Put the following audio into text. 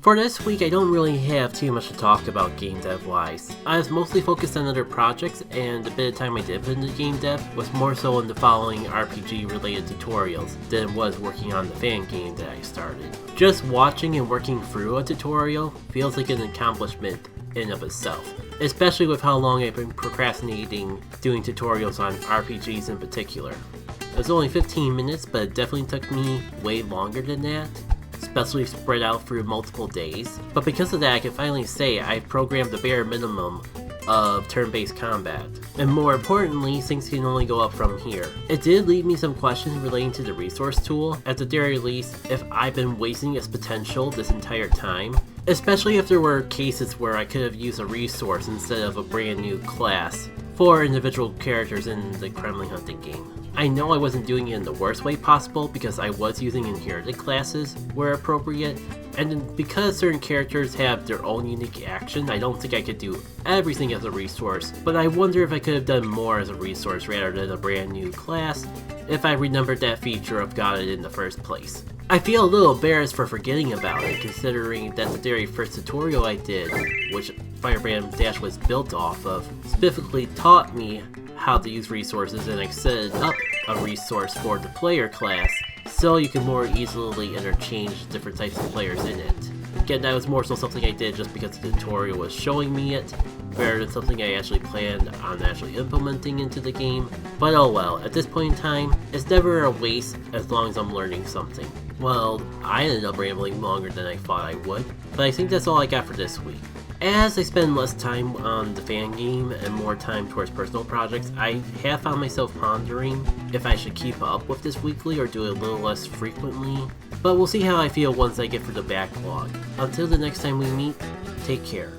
For this week, I don't really have too much to talk about game dev wise. I was mostly focused on other projects, and the bit of time I did put into game dev was more so into following RPG related tutorials than it was working on the fan game that I started. Just watching and working through a tutorial feels like an accomplishment in of itself, especially with how long I've been procrastinating doing tutorials on RPGs in particular. It was only 15 minutes, but it definitely took me way longer than that, especially spread out through multiple days. But because of that, I can finally say I've programmed the bare minimum of turn-based combat. And more importantly, things can only go up from here. It did leave me some questions relating to the resource tool, at the very least, if I've been wasting its potential this entire time. Especially if there were cases where I could have used a resource instead of a brand new class for individual characters in the Kremlin hunting game. I know I wasn't doing it in the worst way possible because I was using inherited classes where appropriate, and because certain characters have their own unique action, I don't think I could do everything as a resource, but I wonder if I could have done more as a resource rather than a brand new class if I remembered that feature of got it in the first place. I feel a little embarrassed for forgetting about it, considering that the very first tutorial I did, which Firebrand Dash was built off of, specifically taught me how to use resources, and I set up a resource for the player class so you can more easily interchange different types of players in it. Again, that was more so something I did just because the tutorial was showing me it, rather than something I actually planned on actually implementing into the game. But oh well, at this point in time, it's never a waste as long as I'm learning something. Well, I ended up rambling longer than I thought I would, but I think that's all I got for this week. As I spend less time on the fan game and more time towards personal projects, I have found myself pondering if I should keep up with this weekly or do it a little less frequently, but we'll see how I feel once I get through the backlog. Until the next time we meet, take care.